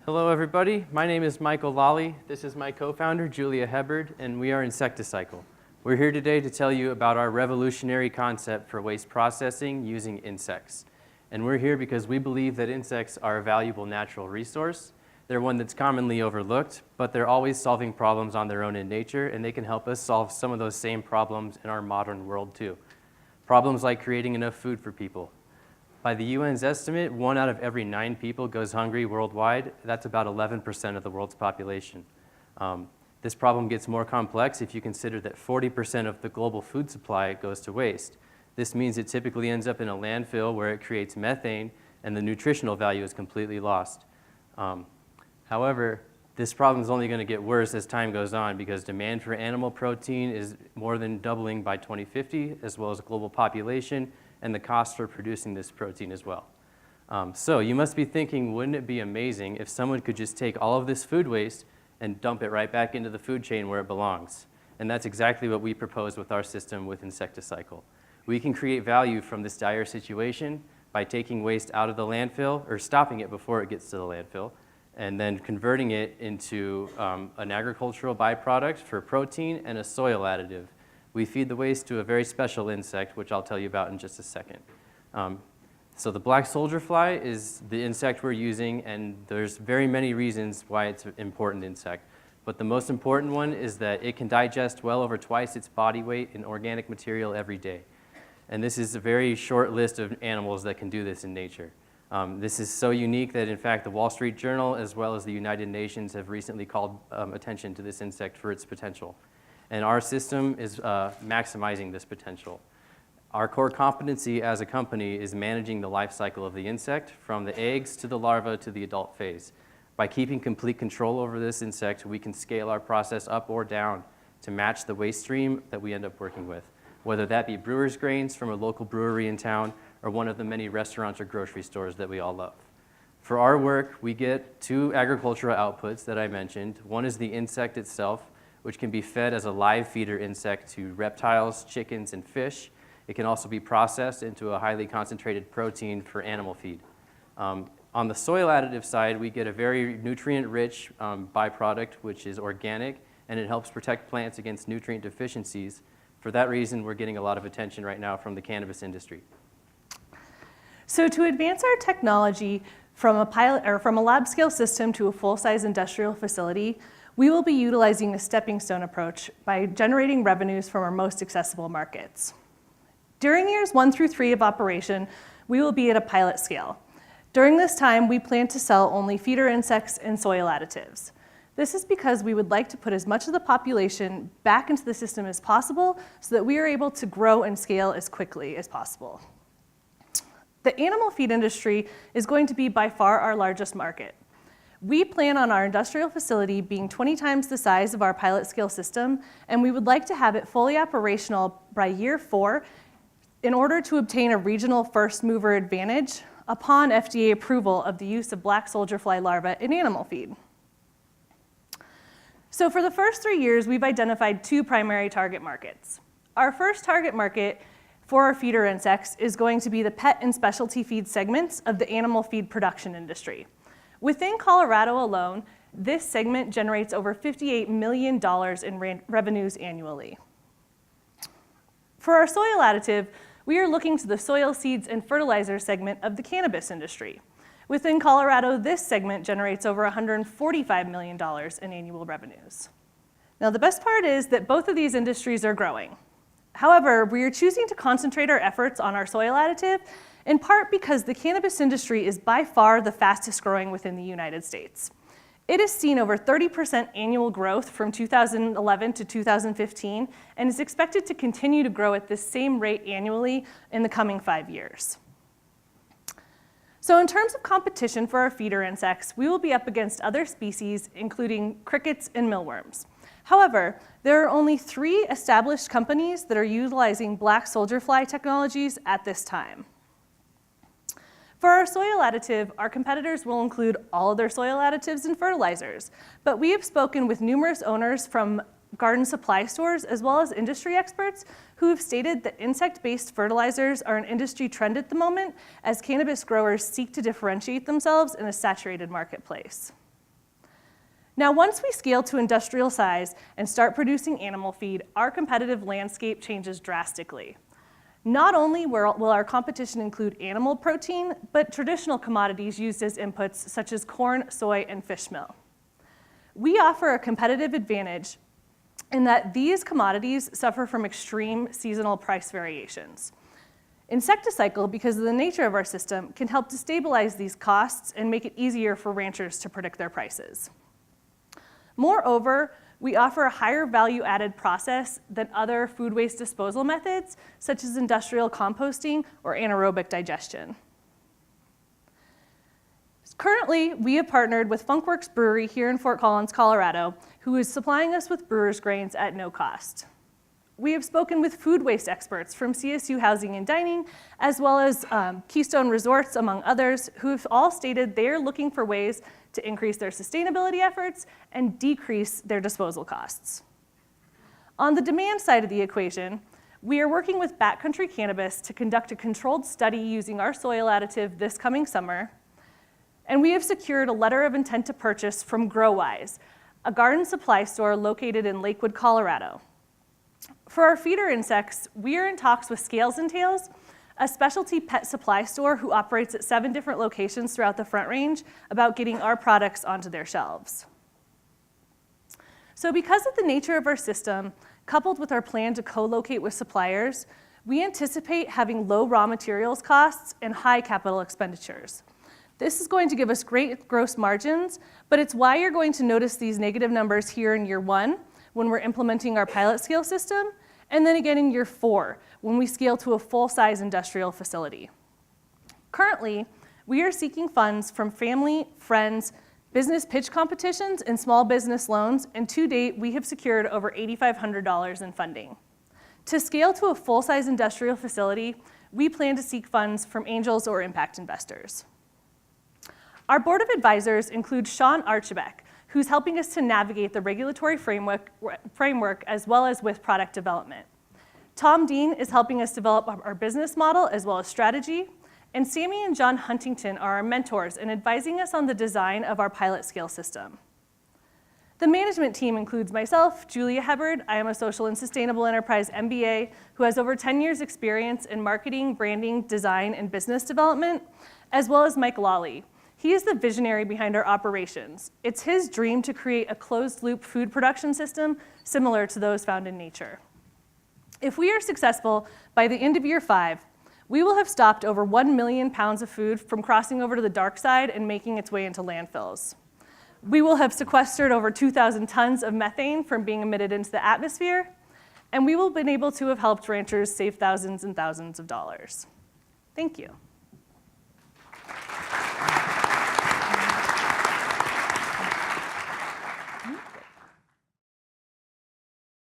Hello everybody, my name is Michael Lawley. This is my co-founder, Julia Hebard, and we are Insecticycle. We're here today to tell you about our revolutionary concept for waste processing using insects. And we're here because we believe that insects are a valuable natural resource. They're one that's commonly overlooked, but they're always solving problems on their own in nature, and they can help us solve some of those same problems in our modern world too. Problems like creating enough food for people. By the UN's estimate, 1 out of every 9 people goes hungry worldwide. That's about 11% of the world's population. This problem gets more complex if you consider that 40% of the global food supply goes to waste. This means it typically ends up in a landfill where it creates methane and the nutritional value is completely lost. However, this problem is only going to get worse as time goes on because demand for animal protein is more than doubling by 2050, as well as global population and the cost for producing this protein as well. So you must be thinking, wouldn't it be amazing if someone could just take all of this food waste and dump it right back into the food chain where it belongs? And that's exactly what we propose with our system with Insecticycle. We can create value from this dire situation by taking waste out of the landfill, or stopping it before it gets to the landfill, and then converting it into an agricultural byproduct for protein and a soil additive. We feed the waste to a very special insect, which I'll tell you about in just a second. So the black soldier fly is the insect we're using, and there's very many reasons why it's an important insect. But the most important one is that it can digest well over twice its body weight in organic material every day. And this is a very short list of animals that can do this in nature. This is so unique that, in fact, the Wall Street Journal, as well as the United Nations, have recently called attention to this insect for its potential. And our system is maximizing this potential. Our core competency as a company is managing the life cycle of the insect from the eggs to the larva to the adult phase. By keeping complete control over this insect, we can scale our process up or down to match the waste stream that we end up working with, whether that be brewer's grains from a local brewery in town or one of the many restaurants or grocery stores that we all love. For our work, we get 2 agricultural outputs that I mentioned. One is the insect itself, which can be fed as a live feeder insect to reptiles, chickens, and fish. It can also be processed into a highly concentrated protein for animal feed. On the soil additive side, we get a very nutrient-rich byproduct, which is organic, and it helps protect plants against nutrient deficiencies. For that reason, we're getting a lot of attention right now from the cannabis industry. So to advance our technology from a lab-scale system to a full-size industrial facility, we will be utilizing a stepping stone approach by generating revenues from our most accessible markets. During years 1 through 3 of operation, we will be at a pilot scale. During this time, we plan to sell only feeder insects and soil additives. This is because we would like to put as much of the population back into the system as possible so that we are able to grow and scale as quickly as possible. The animal feed industry is going to be by far our largest market. We plan on our industrial facility being 20 times the size of our pilot scale system, and we would like to have it fully operational by year 4 in order to obtain a regional first mover advantage upon FDA approval of the use of black soldier fly larvae in animal feed. So for the first 3 years, we've identified 2 primary target markets. Our first target market for our feeder insects is going to be the pet and specialty feed segments of the animal feed production industry. Within Colorado alone, this segment generates over $58 million in revenues annually. For our soil additive, we are looking to the soil seeds and fertilizer segment of the cannabis industry. Within Colorado, this segment generates over $145 million in annual revenues. Now, the best part is that both of these industries are growing. However, we are choosing to concentrate our efforts on our soil additive, in part because the cannabis industry is by far the fastest growing within the United States. It has seen over 30% annual growth from 2011 to 2015 and is expected to continue to grow at this same rate annually in the coming 5 years. So in terms of competition for our feeder insects, we will be up against other species, including crickets and mealworms. However, there are only 3 established companies that are utilizing black soldier fly technologies at this time. For our soil additive, our competitors will include all of their soil additives and fertilizers, but we have spoken with numerous owners from garden supply stores as well as industry experts who have stated that insect-based fertilizers are an industry trend at the moment as cannabis growers seek to differentiate themselves in a saturated marketplace. Now, once we scale to industrial size and start producing animal feed, our competitive landscape changes drastically. Not only will our competition include animal protein, but traditional commodities used as inputs such as corn, soy, and fish meal. We offer a competitive advantage in that these commodities suffer from extreme seasonal price variations. Insecticycle, because of the nature of our system, can help to stabilize these costs and make it easier for ranchers to predict their prices. Moreover, we offer a higher value-added process than other food waste disposal methods, such as industrial composting or anaerobic digestion. Currently, we have partnered with Funkworks Brewery here in Fort Collins, Colorado, who is supplying us with brewer's grains at no cost. We have spoken with food waste experts from CSU Housing and Dining, as well as Keystone Resorts, among others, who have all stated they are looking for ways to increase their sustainability efforts and decrease their disposal costs. On the demand side of the equation, we are working with Backcountry Cannabis to conduct a controlled study using our soil additive this coming summer, and we have secured a letter of intent to purchase from GrowWise, a garden supply store located in Lakewood, Colorado. For our feeder insects, we are in talks with Scales and Tails, a specialty pet supply store who operates at 7 different locations throughout the Front Range, about getting our products onto their shelves. So because of the nature of our system, coupled with our plan to co-locate with suppliers, we anticipate having low raw materials costs and high capital expenditures. This is going to give us great gross margins, but it's why you're going to notice these negative numbers here in year 1 when we're implementing our pilot scale system, and then again in year 4 when we scale to a full-size industrial facility. Currently, we are seeking funds from family, friends, business pitch competitions, and small business loans, and to date, we have secured over $8,500 in funding. To scale to a full-size industrial facility, we plan to seek funds from angels or impact investors. Our board of advisors includes Sean Archibek, who's helping us to navigate the regulatory framework as well as with product development. Tom Dean is helping us develop our business model as well as strategy, and Sammy and John Huntington are our mentors in advising us on the design of our pilot scale system. The management team includes myself, Julia Hebbard. I am a social and sustainable enterprise MBA who has over 10 years experience in marketing, branding, design, and business development, as well as Mike Lawley. He is the visionary behind our operations. It's his dream to create a closed-loop food production system similar to those found in nature. If we are successful by the end of year 5, we will have stopped over 1 million pounds of food from crossing over to the dark side and making its way into landfills. We will have sequestered over 2,000 tons of methane from being emitted into the atmosphere, and we will have been able to have helped ranchers save thousands and thousands of dollars. Thank you.